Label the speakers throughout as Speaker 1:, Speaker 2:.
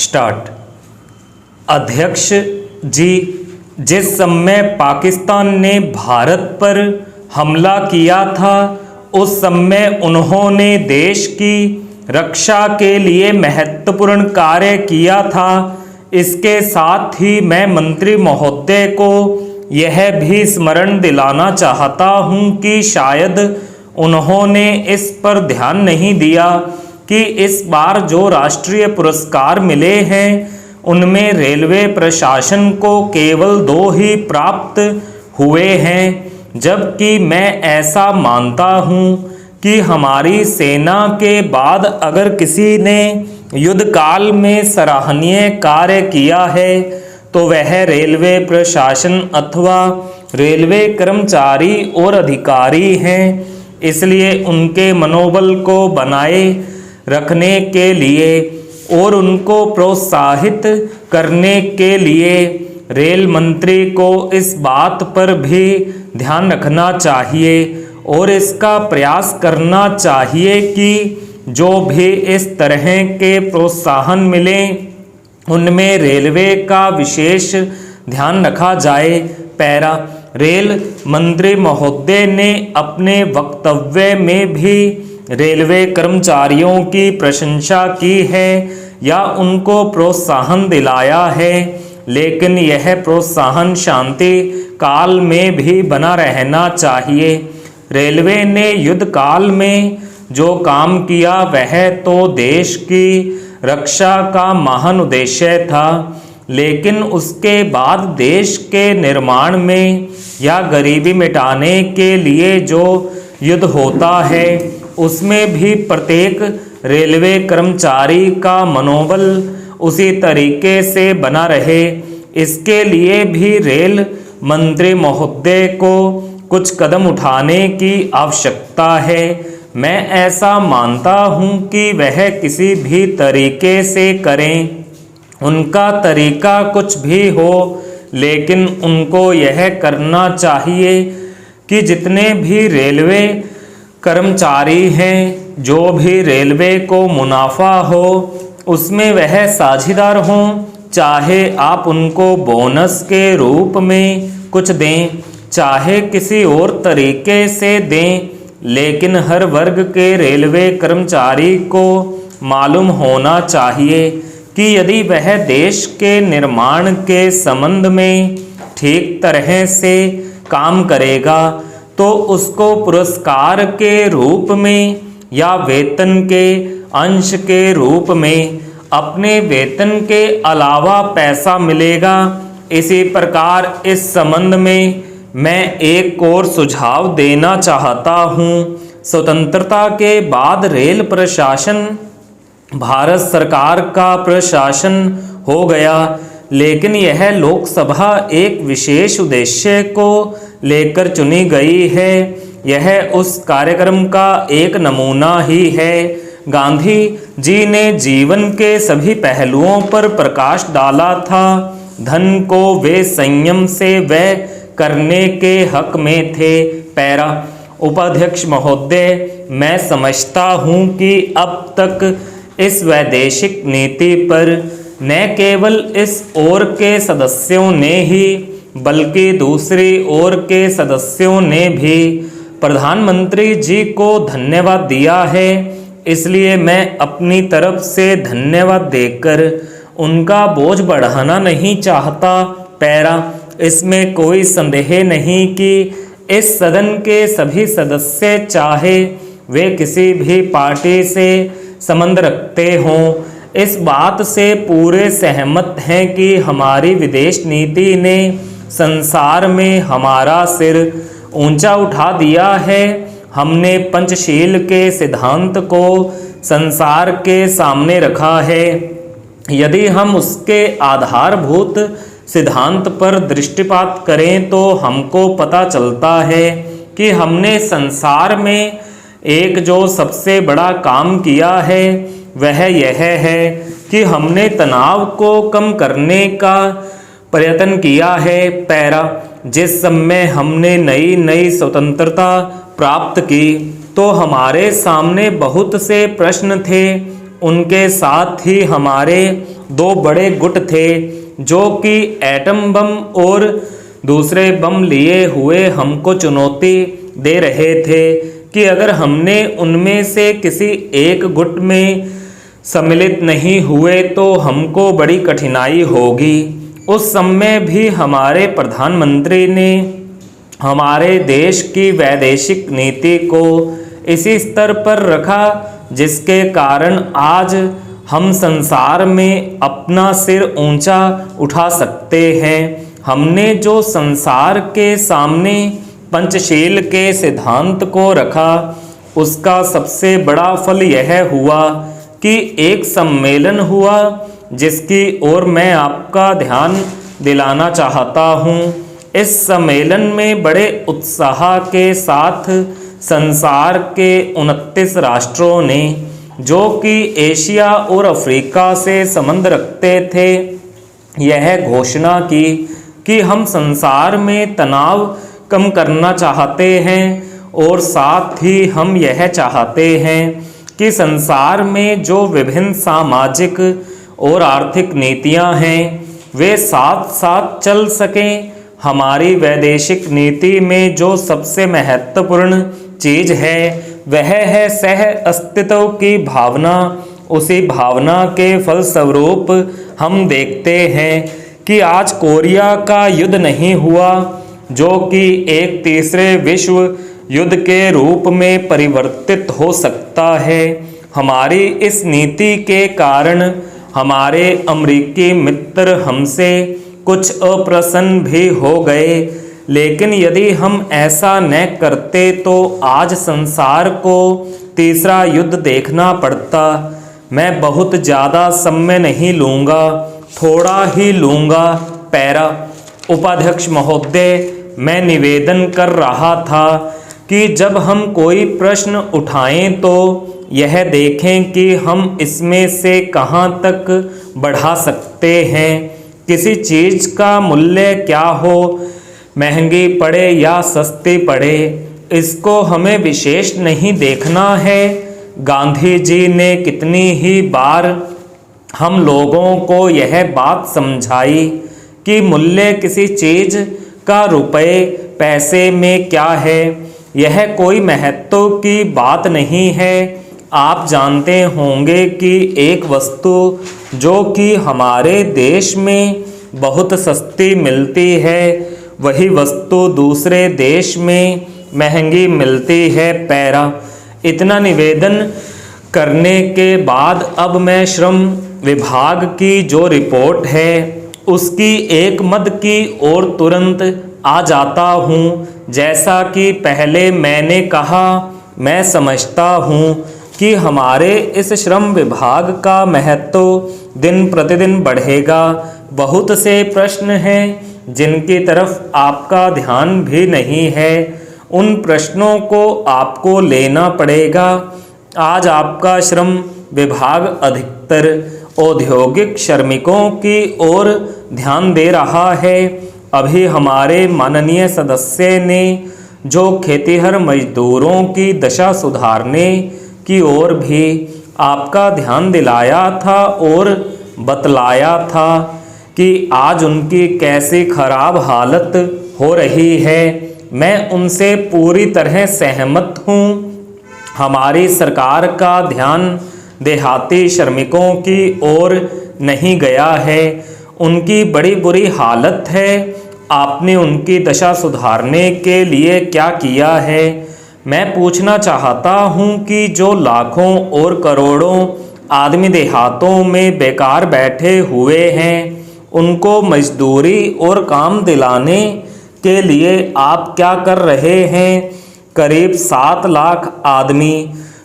Speaker 1: Start. अध्यक्ष जी, जिस समय पाकिस्तान ने भारत पर हमला किया था उस समय उन्होंने देश की रक्षा के लिए महत्वपूर्ण कार्य किया था। इसके साथ ही मैं मंत्री महोदय को यह भी स्मरण दिलाना चाहता हूं कि शायद उन्होंने इस पर ध्यान नहीं दिया कि इस बार जो राष्ट्रीय पुरस्कार मिले हैं उनमें रेलवे प्रशासन को केवल 2 ही प्राप्त हुए हैं, जबकि मैं ऐसा मानता हूं कि हमारी सेना के बाद अगर किसी ने युद्ध काल में सराहनीय कार्य किया है तो वह रेलवे प्रशासन अथवा रेलवे कर्मचारी और अधिकारी हैं। इसलिए उनके मनोबल को बनाए रखने के लिए और उनको प्रोत्साहित करने के लिए रेल मंत्री को इस बात पर भी ध्यान रखना चाहिए और इसका प्रयास करना चाहिए कि जो भी इस तरह के प्रोत्साहन मिले उनमें रेलवे का विशेष ध्यान रखा जाए। पैरा। रेल मंत्री महोदय ने अपने वक्तव्य में भी रेलवे कर्मचारियों की प्रशंसा की है या उनको प्रोत्साहन दिलाया है, लेकिन यह प्रोत्साहन शांति काल में भी बना रहना चाहिए। रेलवे ने युद्ध काल में जो काम किया वह तो देश की रक्षा का महान उद्देश्य था, लेकिन उसके बाद देश के निर्माण में या गरीबी मिटाने के लिए जो युद्ध होता है उसमें भी प्रत्येक रेलवे कर्मचारी का मनोबल उसी तरीके से बना रहे। इसके लिए भी रेल मंत्री महोदय को कुछ कदम उठाने की आवश्यकता है। मैं ऐसा मानता हूं कि वह किसी भी तरीके से करें, उनका तरीका कुछ भी हो, लेकिन उनको यह करना चाहिए कि जितने भी रेलवे कर्मचारी हैं, जो भी रेलवे को मुनाफा हो उसमें वह साझेदार हों। चाहे आप उनको बोनस के रूप में कुछ दें, चाहे किसी और तरीके से दें, लेकिन हर वर्ग के रेलवे कर्मचारी को मालूम होना चाहिए कि यदि वह देश के निर्माण के संबंध में ठीक तरह से काम करेगा तो उसको पुरस्कार के रूप में या वेतन के अंश के रूप में अपने वेतन के अलावा पैसा मिलेगा। इसी प्रकार इस संबंध में मैं एक और सुझाव देना चाहता हूँ। स्वतंत्रता के बाद रेल प्रशासन भारत सरकार का प्रशासन हो गया, लेकिन यह लोकसभा एक विशेष उद्देश्य को लेकर चुनी गई है। यह उस कार्यक्रम का एक नमूना ही है। गांधी जी ने जीवन के सभी पहलुओं पर प्रकाश डाला था। धन को वे संयम से व्यय करने के हक में थे। पैरा। उपाध्यक्ष महोदय, मैं समझता हूं कि अब तक इस वैदेशिक नीति पर न केवल इस ओर के सदस्यों ने ही बल्कि दूसरी ओर के सदस्यों ने भी प्रधानमंत्री जी को धन्यवाद दिया है। इसलिए मैं अपनी तरफ से धन्यवाद देकर उनका बोझ बढ़ाना नहीं चाहता। पैरा। इसमें कोई संदेह नहीं कि इस सदन के सभी सदस्य, चाहे वे किसी भी पार्टी से संबंध रखते हों, इस बात से पूरे सहमत हैं कि हमारी विदेश नीति ने संसार में हमारा सिर ऊंचा उठा दिया है। हमने पंचशील के सिद्धांत को संसार के सामने रखा है। यदि हम उसके आधारभूत सिद्धांत पर दृष्टिपात करें तो हमको पता चलता है कि हमने संसार में एक जो सबसे बड़ा काम किया है वह यह है कि हमने तनाव को कम करने का प्रयत्न किया है। पैरा। जिस समय हमने नई नई स्वतंत्रता प्राप्त की तो हमारे सामने बहुत से प्रश्न थे उनके साथ ही हमारे दो बड़े गुट थे जो कि एटम बम और दूसरे बम लिए हुए हमको चुनौती दे रहे थे कि अगर हमने उनमें से किसी एक गुट में सम्मिलित नहीं हुए तो हमको बड़ी कठिनाई होगी। उस समय भी हमारे प्रधानमंत्री ने हमारे देश की वैदेशिक नीति को इसी स्तर पर रखा जिसके कारण आज हम संसार में अपना सिर ऊंचा उठा सकते हैं। हमने जो संसार के सामने पंचशील के सिद्धांत को रखा उसका सबसे बड़ा फल यह हुआ कि एक सम्मेलन हुआ जिसकी ओर मैं आपका ध्यान दिलाना चाहता हूँ। इस सम्मेलन में बड़े उत्साह के साथ संसार के 29 राष्ट्रों ने जो कि एशिया और अफ्रीका से संबंध रखते थे यह घोषणा की कि हम संसार में तनाव कम करना चाहते हैं और साथ ही हम यह चाहते हैं कि संसार में जो विभिन्न सामाजिक और आर्थिक नीतियां हैं वे साथ साथ चल सकें। हमारी वैदेशिक नीति में जो सबसे महत्वपूर्ण चीज़ है वह है सह अस्तित्व की भावना। उसी भावना के फलस्वरूप हम देखते हैं कि आज कोरिया का युद्ध नहीं हुआ जो कि एक तीसरे विश्व युद्ध के रूप में परिवर्तित हो सकता है। हमारी इस नीति के कारण हमारे अमेरिकी मित्र हमसे कुछ अप्रसन्न भी हो गए, लेकिन यदि हम ऐसा न करते तो आज संसार को तीसरा युद्ध देखना पड़ता। मैं बहुत ज़्यादा समय नहीं लूँगा, थोड़ा ही लूँगा। पैरा उपाध्यक्ष महोदय, मैं निवेदन कर रहा था कि जब हम कोई प्रश्न उठाएं तो यह देखें कि हम इसमें से कहां तक बढ़ा सकते हैं। किसी चीज़ का मूल्य क्या हो, महंगी पड़े या सस्ती पड़े, इसको हमें विशेष नहीं देखना है। गांधी जी ने कितनी ही बार हम लोगों को यह बात समझाई कि मूल्य किसी चीज़ का रुपए पैसे में क्या है, यह कोई महत्व की बात नहीं है। आप जानते होंगे कि एक वस्तु जो कि हमारे देश में बहुत सस्ती मिलती है वही वस्तु दूसरे देश में महंगी मिलती है। पैरा इतना निवेदन करने के बाद अब मैं श्रम विभाग की जो रिपोर्ट है उसकी एक मद की ओर तुरंत आ जाता हूँ। जैसा कि पहले मैंने कहा, मैं समझता हूँ कि हमारे इस श्रम विभाग का महत्व दिन प्रतिदिन बढ़ेगा। बहुत से प्रश्न हैं जिनकी तरफ आपका ध्यान भी नहीं है, उन प्रश्नों को आपको लेना पड़ेगा। आज आपका श्रम विभाग अधिकतर औद्योगिक श्रमिकों की ओर ध्यान दे रहा है। अभी हमारे माननीय सदस्य ने जो खेतिहर मजदूरों की दशा सुधारने की ओर भी आपका ध्यान दिलाया था और बतलाया था कि आज उनकी कैसी खराब हालत हो रही है, मैं उनसे पूरी तरह सहमत हूँ। हमारी सरकार का ध्यान देहाती श्रमिकों की ओर नहीं गया है, उनकी बड़ी बुरी हालत है। आपने उनकी दशा सुधारने के लिए क्या किया है? मैं पूछना चाहता हूं कि जो लाखों और करोड़ों आदमी देहातों में बेकार बैठे हुए हैं उनको मजदूरी और काम दिलाने के लिए आप क्या कर रहे हैं? करीब 7 लाख आदमी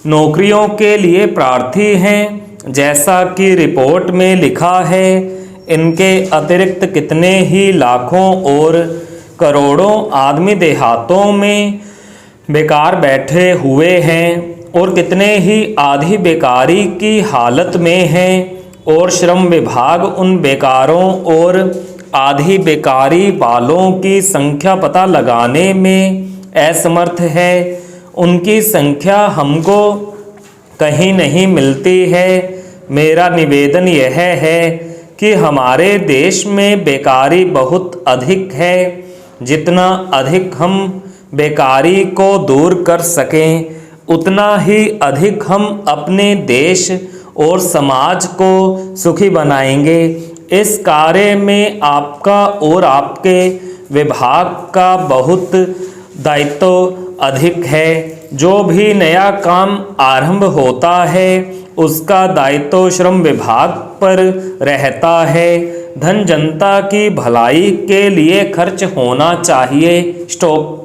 Speaker 1: नौकरियों के लिए प्रार्थी हैं। जैसा कि रिपोर्ट में लिखा है, इनके अतिरिक्त कितने ही लाखों और करोड़ों आदमी देहातों में बेकार बैठे हुए हैं और कितने ही आधी बेकारी की हालत में हैं और श्रम विभाग उन बेकारों और आधी बेकारी वालों की संख्या पता लगाने में असमर्थ है। उनकी संख्या हमको कहीं नहीं मिलती है। मेरा निवेदन यह है कि हमारे देश में बेकारी बहुत अधिक है। जितना अधिक हम बेकारी को दूर कर सकें उतना ही अधिक हम अपने देश और समाज को सुखी बनाएंगे। इस कार्य में आपका और आपके विभाग का बहुत दायित्व अधिक है। जो भी नया काम आरंभ होता है उसका दायित्व श्रम विभाग पर रहता है। धन जनता की भलाई के लिए खर्च होना चाहिए। स्टॉप।